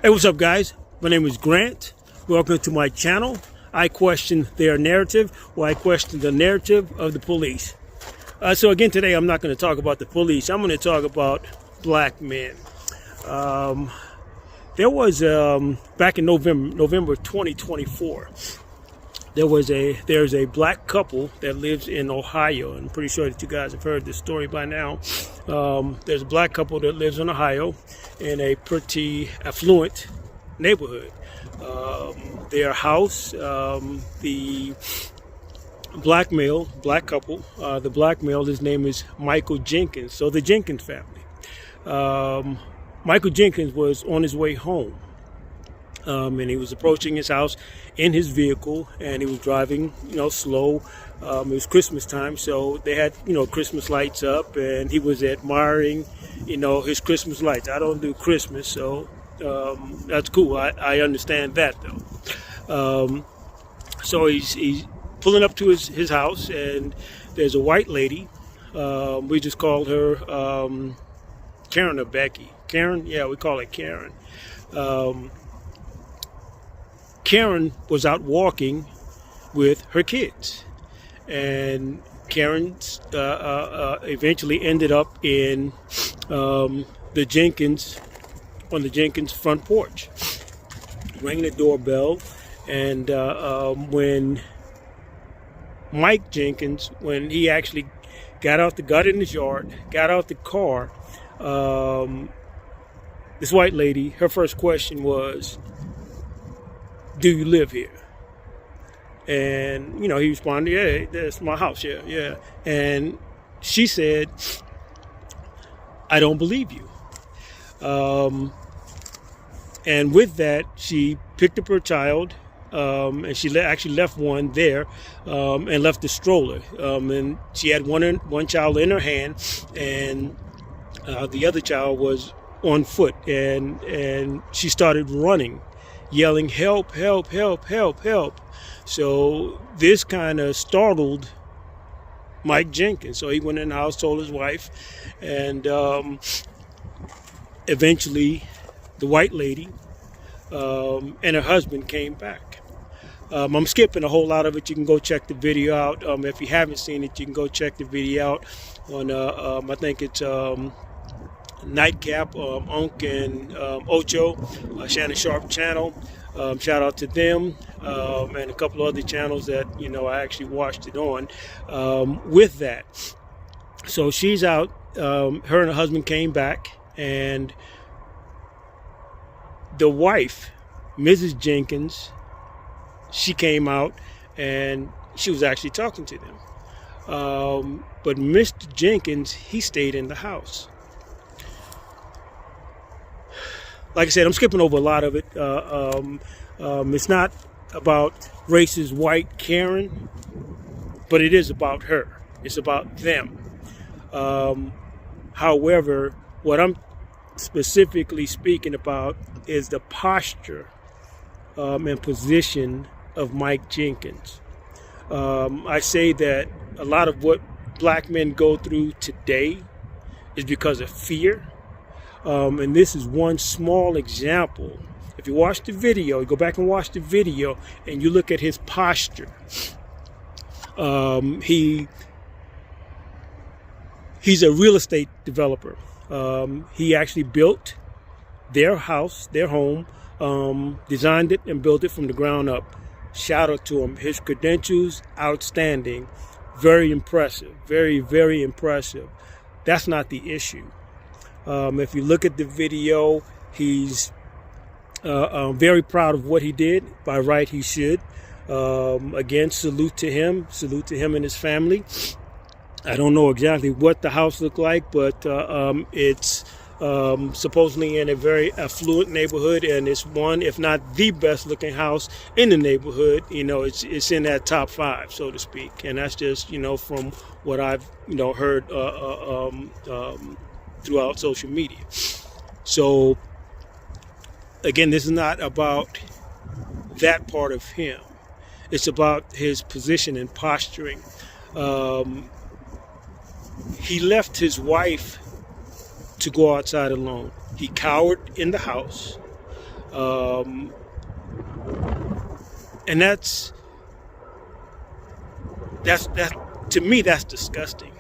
Hey, what's up, guys? My name is Grant. Welcome to my channel. I question their narrative, or I question the narrative of the police. So again, today I'm not going to talk about the police. I'm going to talk about black men. There was back in November 2024. There's a black couple that lives in Ohio. I'm pretty sure that you guys have heard this story by now. There's a black couple that lives in Ohio in a pretty affluent neighborhood. Their house, the black couple, the black male, his name is Michael Jenkins. So the Jenkins family. Michael Jenkins was on his way home. And he was approaching his house in his vehicle, and he was driving, slow. It was Christmas time, so they had, Christmas lights up, and he was admiring, his Christmas lights. I don't do Christmas, so that's cool. I understand that, though. So he's pulling up to his house, and there's a white lady. We just called her Karen or Becky. Karen? Yeah, we call her Karen. Karen was out walking with her kids, and Karen eventually ended up in the Jenkins front porch. Rang the doorbell, and when Mike Jenkins, when he actually got in his yard, got out the car, this white lady, her first question was, "Do you live here?" And, he responded, "Yeah, that's my house, yeah. And she said, "I don't believe you." And with that, she picked up her child, and she actually left one there, and left the stroller. And she had one child in her hand, and the other child was on foot, and she started running, yelling, "Help, help, help, help, help." So this kind of startled Mike Jenkins. So he went in the house, told his wife, and eventually the white lady and her husband came back. I'm skipping a whole lot of it. You can go check the video out. If you haven't seen it, you can go check the video out on, I think it's Nightcap, Unk and Ocho, Shannon Sharp channel. Shout out to them, and a couple of other channels that I actually watched it on. With that, so she's out. Her and her husband came back, and the wife, Mrs. Jenkins, she came out, and she was actually talking to them. But Mr. Jenkins, he stayed in the house. Like I said, I'm skipping over a lot of it. It's not about racist white Karen, but it is about her. It's about them. However, what I'm specifically speaking about is the posture and position of Mike Jenkins. I say that a lot of what black men go through today is because of fear. And this is one small example. If you watch the video, you go back and watch the video, and you look at his posture. He's a real estate developer. He actually built their house, their home, designed it and built it from the ground up. Shout out to him. His credentials, outstanding. Very impressive. Very, very impressive. That's not the issue. If you look at the video, he's very proud of what he did. By right, he should. Again, salute to him and his family. I don't know exactly what the house looked like, but it's supposedly in a very affluent neighborhood, and it's one, if not the best looking house in the neighborhood. It's in that top 5, so to speak. And that's just, from what I've, heard throughout social media. So again, this is not about that part of him. It's about his position and posturing. He left his wife to go outside alone. He cowered in the house. And that's to me, that's disgusting.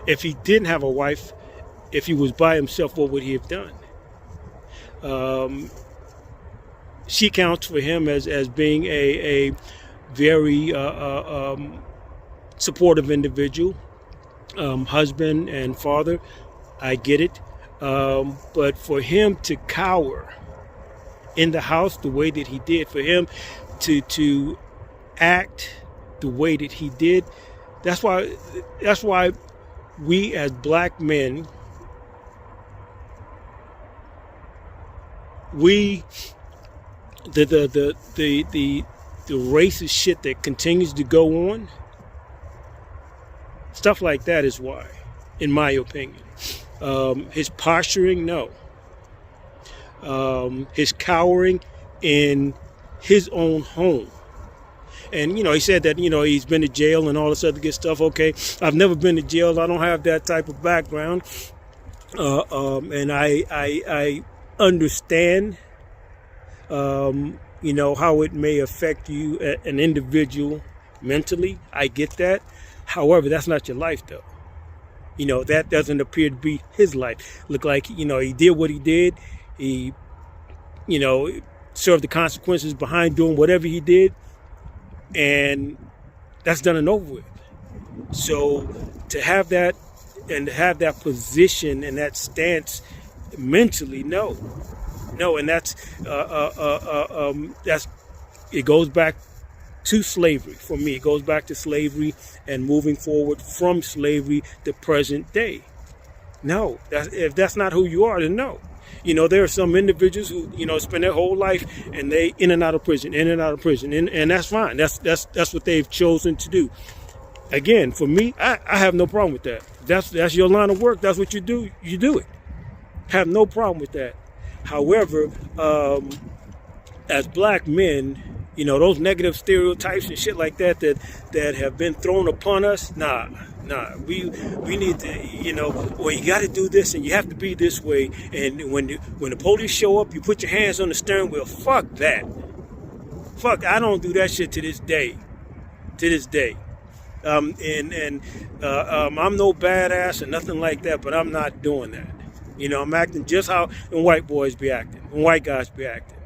If he didn't have a wife, if he was by himself, what would he have done? She counts for him as being a very supportive individual, husband and father. I get it. But for him to cower in the house the way that he did, for him to act the way that he did, that's why we as black men, the racist shit that continues to go on, stuff like that is why, in my opinion. His posturing, no. His cowering in his own home. And, he said that, he's been to jail and all this other good stuff. Okay, I've never been to jail. I don't have that type of background. And I understand, how it may affect you, an individual, mentally. I get that. However, that's not your life, though. That doesn't appear to be his life. Look like, he did what he did. He, served the consequences behind doing whatever he did. And that's done and over with. So to have that and to have that position and that stance mentally, no. And that's it goes back to slavery for me. It goes back to slavery and moving forward from slavery to present day. No, if that's not who you are, then no. There are some individuals who, spend their whole life and they in and out of prison, and that's fine. That's what they've chosen to do. Again, for me, I have no problem with that. That's your line of work. That's what you do. You do it. Have no problem with that. However, as black men, those negative stereotypes and shit like that have been thrown upon us, nah. We need to, well, you got to do this and you have to be this way. And when the police show up, you put your hands on the steering wheel. Fuck that. Fuck, I don't do that shit to this day. I'm no badass or nothing like that, but I'm not doing that. I'm acting just how white boys be acting, and white guys be acting.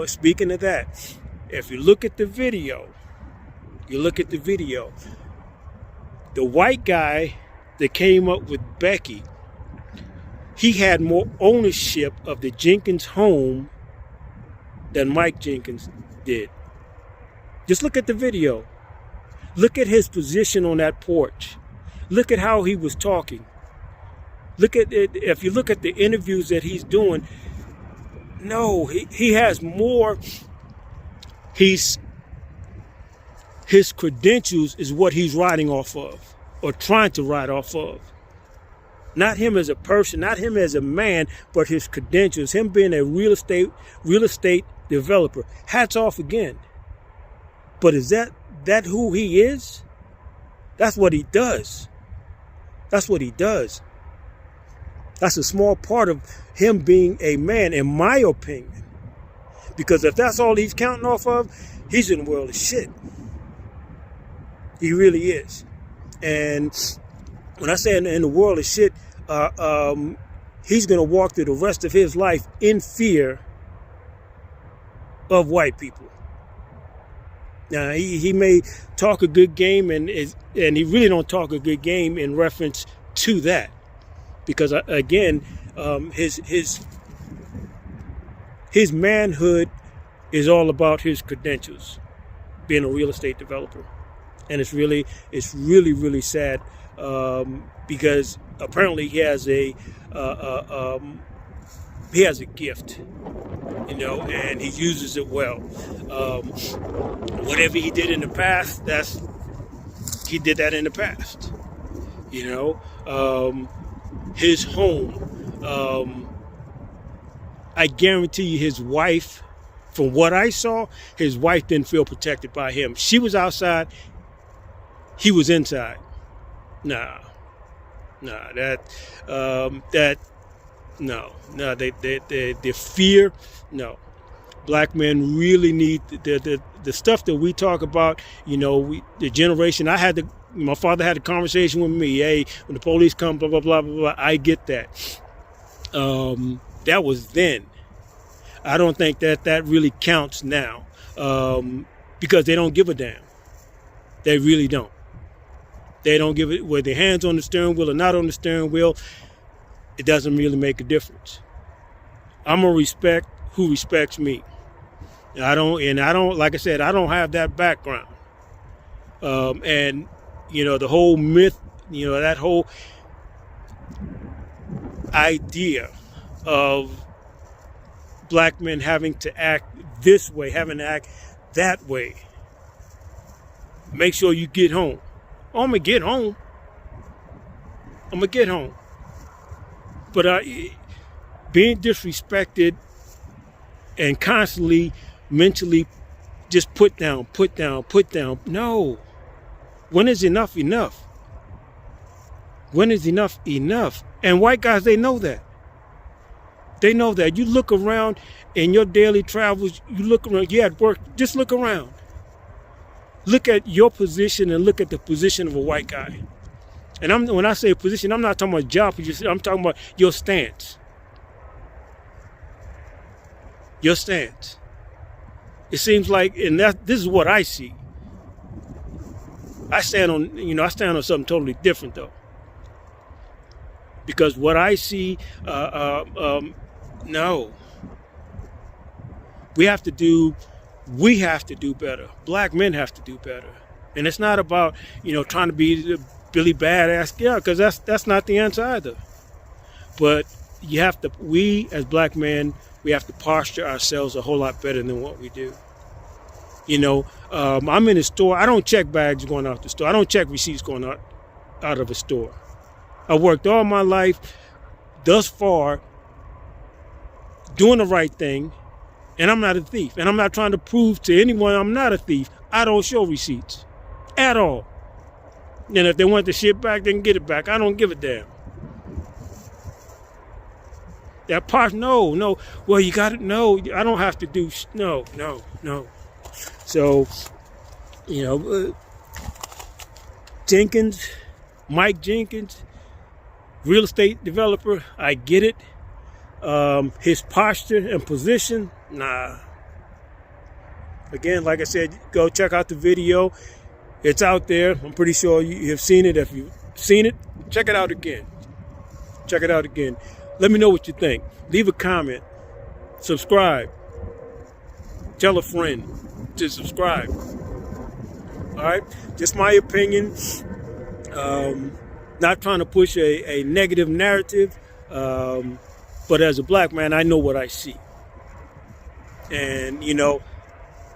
Speaking of that, if you look at the video, the white guy that came up with Becky, he had more ownership of the Jenkins home than Mike Jenkins did. Just look at the video. Look at his position on that porch. Look at how he was talking. Look at it. If you look at the interviews that he's doing, no, he has more. His credentials is what he's riding off of, or trying to ride off of. Not him as a person, not him as a man, but his credentials. Him being a real estate developer. Hats off again. But is that who he is? That's what he does. That's a small part of him being a man, in my opinion. Because if that's all he's counting off of, he's in the world of shit. He really is. And when I say in the world of shit, he's going to walk through the rest of his life in fear of white people. Now, he may talk a good game, and he really don't talk a good game in reference to that. Because, again, his manhood is all about his credentials, being a real estate developer. And it's really sad because apparently he has a gift, and he uses it well. Whatever he did in the past, he did that in the past. His home. I guarantee you, his wife. From what I saw, his wife didn't feel protected by him. She was outside. He was inside. Nah, No, the fear, no. Black men really need the stuff that we talk about. You know, the generation. My father had a conversation with me. Hey, when the police come, blah blah blah blah blah. I get that. That was then. I don't think that really counts now, because they don't give a damn. They really don't. They don't give it, whether their hands on the steering wheel or not on the steering wheel. It doesn't really make a difference. I'm gonna respect who respects me. I don't, like I said, I don't have that background. And you know, the whole myth, you know, that whole idea of black men having to act this way, having to act that way. Make sure you get home. Oh, I'm gonna get home. But being disrespected and constantly mentally just put down. No. When is enough enough? When is enough enough? And white guys, they know that. They know that. You look around in your daily travels, you look around, you're at work, just look around. Look at your position and look at the position of a white guy. And when I say position, I'm not talking about job position, I'm talking about your stance. Your stance. It seems like, and this is what I see. I stand on something totally different though. Because what I see, no. We have to do better. Black men have to do better. And it's not about, trying to be the Billy Badass, because that's not the answer either. But we as black men, we have to posture ourselves a whole lot better than what we do. I'm in a store. I don't check bags going out the store. I don't check receipts going out of a store. I worked all my life thus far doing the right thing, and I'm not a thief. And I'm not trying to prove to anyone I'm not a thief. I don't show receipts at all. And if they want the shit back, they can get it back. I don't give a damn. That part, no. Well, you got it. No, I don't have to do. No. So, Mike Jenkins, real estate developer. I get it. His posture and position, nah. Again, like I said, go check out the video. It's out there. I'm pretty sure you have seen it. If you've seen it, check it out again. Let me know what you think. Leave a comment. Subscribe. Tell a friend to subscribe. All right? Just my opinion. Not trying to push a negative narrative. But as a black man, I know what I see. And,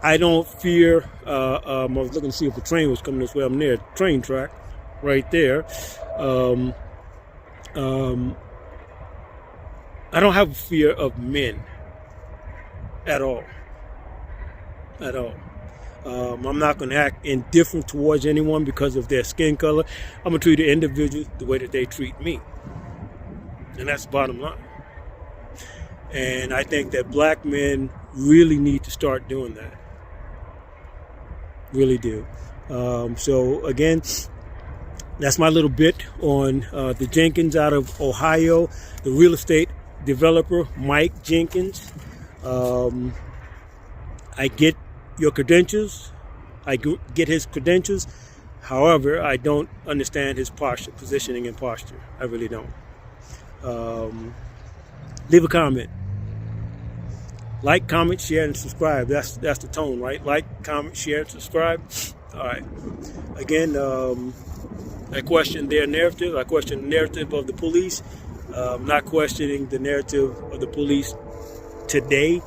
I don't fear. I was looking to see if the train was coming this way. I'm near the train track right there. I don't have a fear of men at all. I'm not going to act indifferent towards anyone because of their skin color. I'm going to treat an individual the way that they treat me. And that's the bottom line. And I think that black men really need to start doing that. Really do. So again, that's my little bit on the Jenkins out of Ohio, the real estate developer, Mike Jenkins. I get your credentials. I get his credentials. However, I don't understand his positioning and posture. I really don't. Leave a comment. Like, comment, share, and subscribe. That's the tone, right? Like, comment, share, and subscribe. All right. Again, I question their narrative. I question the narrative of the police. I'm not questioning the narrative of the police today.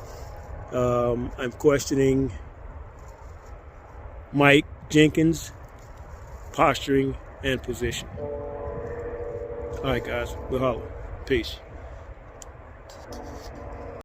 I'm questioning Mike Jenkins' posturing and position. All right, guys. We'll holler. Peace.